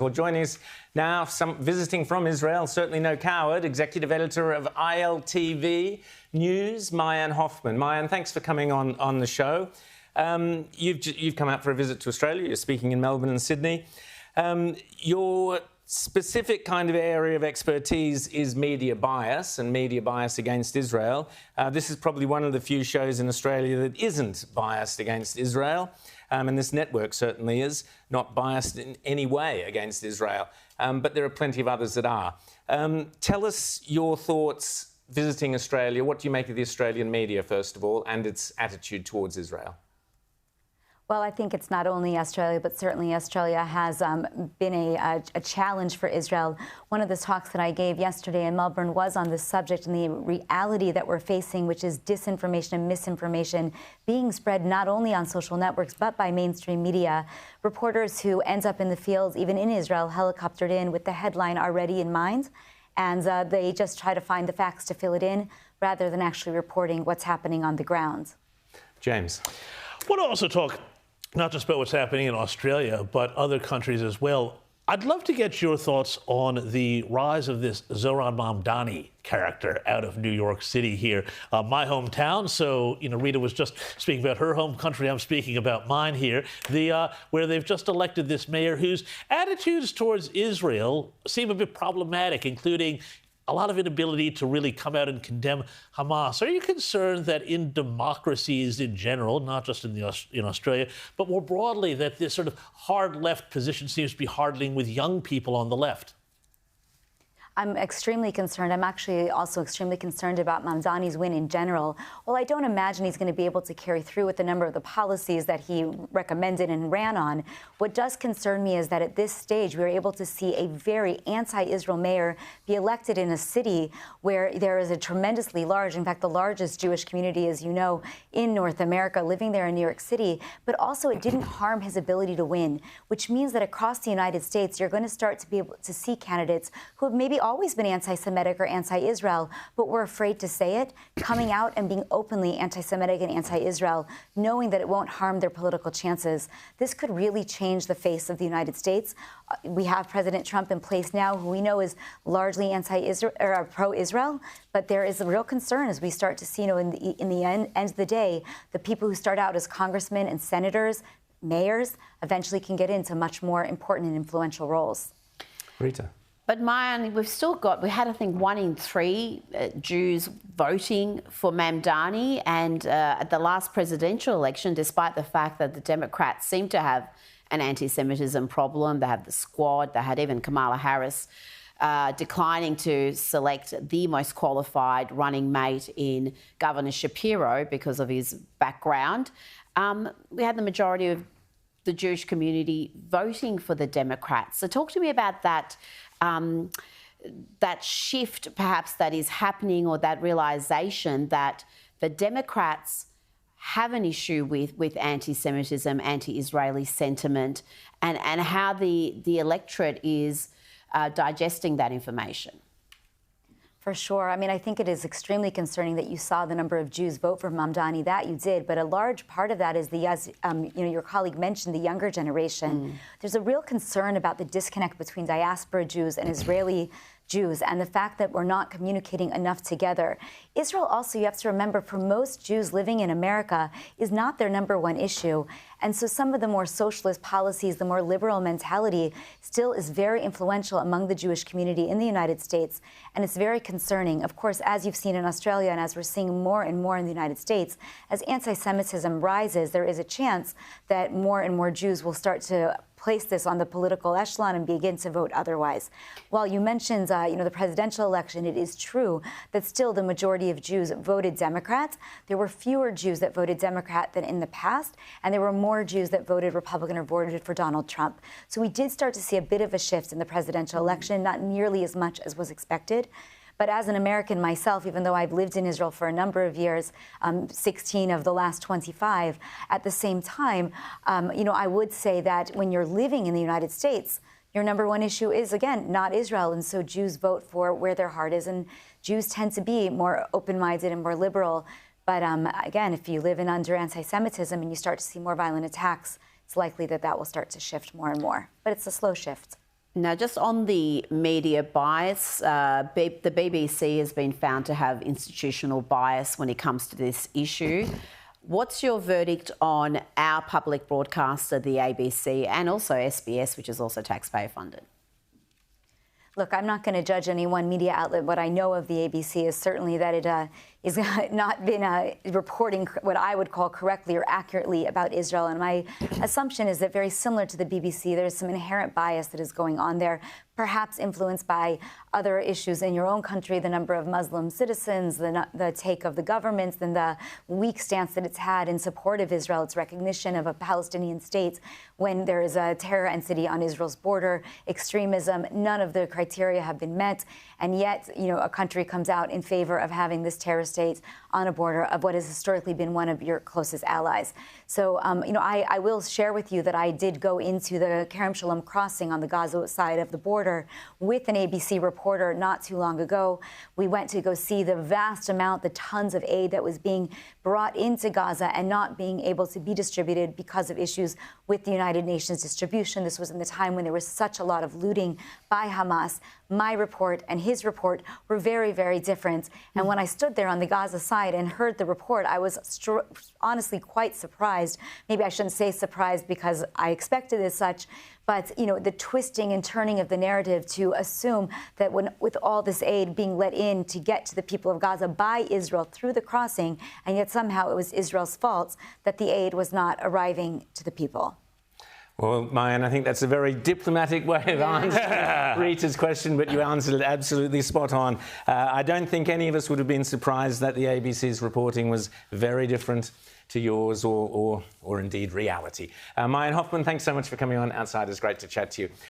Well, joining us now, visiting from Israel, certainly no coward, executive editor of ILTV News, Maayan Hoffman. Maayan, thanks for coming on the show. You've come out for a visit to Australia. You're speaking in Melbourne and Sydney. Your specific kind of area of expertise is media bias and media bias against Israel. This is probably one of the few shows in Australia that isn't biased against Israel. And this network certainly is not biased in any way against Israel. But there are plenty of others that are. Tell us your thoughts visiting Australia. What do you make of the Australian media, first of all, and its attitude towards Israel? Well, I think it's not only Australia, but certainly Australia has been a challenge for Israel. One of the talks that I gave yesterday in Melbourne was on this subject and the reality that we're facing, which is disinformation and misinformation being spread not only on social networks, but by mainstream media. Reporters who end up in the fields, even in Israel, helicoptered in with the headline already in mind, and they just try to find the facts to fill it in rather than actually reporting what's happening on the ground. James. I want to also talk not just about what's happening in Australia, but other countries as well. I'd love to get your thoughts on the rise of this Zohran Mamdani character out of New York City here, my hometown. So, Rita was just speaking about her home country. I'm speaking about mine here, where they've just elected this mayor whose attitudes towards Israel seem a bit problematic, including a lot of inability to really come out and condemn Hamas. Are you concerned that in democracies in general, not just in Australia, but more broadly, that this sort of hard left position seems to be hardening with young people on the left? I'm extremely concerned. I'm actually also extremely concerned about Mamdani's win in general. Well, I don't imagine he's going to be able to carry through with a number of the policies that he recommended and ran on. What does concern me is that at this stage, we were able to see a very anti-Israel mayor be elected in a city where there is a tremendously large, in fact, the largest Jewish community, as you know, in North America, living there in New York City. But also it didn't harm his ability to win, which means that across the United States, you're going to start to be able to see candidates who have maybe always been anti-Semitic or anti-Israel, but were afraid to say it, coming out and being openly anti-Semitic and anti-Israel, knowing that it won't harm their political chances. This could really change the face of the United States. We have President Trump in place now, who we know is largely anti-Israel or pro-Israel, but there is a real concern as we start to see, in the end of the day, the people who start out as congressmen and senators, mayors, eventually can get into much more important and influential roles. Rita. But Maayan, we had, I think, 1 in 3 Jews voting for Mamdani. And at the last presidential election, despite the fact that the Democrats seem to have an anti-Semitism problem, they had the Squad, they had even Kamala Harris declining to select the most qualified running mate in Governor Shapiro because of his background. We had the majority of the Jewish community voting for the Democrats. So talk to me about that. That shift perhaps that is happening, or that realisation that the Democrats have an issue with anti-Semitism, anti-Israeli sentiment, and how the electorate is digesting that information. For sure. I mean, I think it is extremely concerning that you saw the number of Jews vote for Mamdani. That you did, but a large part of that is your colleague mentioned, the younger generation. There's a real concern about the disconnect between diaspora Jews and Israeli Jews, and the fact that we're not communicating enough together. Israel also, you have to remember, for most Jews living in America, is not their #1 issue. And so some of the more socialist policies, the more liberal mentality, still is very influential among the Jewish community in the United States. And it's very concerning. Of course, as you've seen in Australia, and as we're seeing more and more in the United States, as anti-Semitism rises, there is a chance that more and more Jews will start to place this on the political echelon and begin to vote otherwise. While you mentioned, the presidential election, it is true that still the majority of Jews voted Democrat. There were fewer Jews that voted Democrat than in the past, and there were more Jews that voted Republican or voted for Donald Trump. So we did start to see a bit of a shift in the presidential election, not nearly as much as was expected. But as an American myself, even though I've lived in Israel for a number of years, 16 of the last 25, at the same time, I would say that when you're living in the United States, your #1 issue is, again, not Israel. And so Jews vote for where their heart is. And Jews tend to be more open-minded and more liberal. But again, if you live under anti-Semitism and you start to see more violent attacks, it's likely that will start to shift more and more. But it's a slow shift. Now, just on the media bias, the BBC has been found to have institutional bias when it comes to this issue. What's your verdict on our public broadcaster, the ABC, and also SBS, which is also taxpayer funded? Look, I'm not going to judge any one media outlet. What I know of the ABC is certainly that it is not been reporting what I would call correctly or accurately about Israel. And my assumption is that very similar to the BBC, there's some inherent bias that is going on there, perhaps influenced by other issues in your own country, the number of Muslim citizens, the take of the governments, and the weak stance that it's had in support of Israel, its recognition of a Palestinian state when there is a terror entity on Israel's border, extremism. None of the criteria have been met. And yet, a country comes out in favor of having this terror state on a border of what has historically been one of your closest allies. So, I will share with you that I did go into the Kerem Shalom crossing on the Gaza side of the border with an ABC reporter not too long ago. We went to go see the vast amount, the tons of aid that was being brought into Gaza and not being able to be distributed because of issues with the United Nations distribution. This was in the time when there was such a lot of looting by Hamas. My report and his report were very, very different. And when I stood there on the Gaza side and heard the report, I was honestly quite surprised. Maybe I shouldn't say surprised because I expected as such. But, the twisting and turning of the narrative to assume that with all this aid being let in to get to the people of Gaza by Israel through the crossing, and yet somehow it was Israel's fault that the aid was not arriving to the people. Well, Maayan, I think that's a very diplomatic way of answering Rita's question, but you answered it absolutely spot on. I don't think any of us would have been surprised that the ABC's reporting was very different to yours or indeed reality. Maayan Hoffman, thanks so much for coming on Outsiders. Great to chat to you.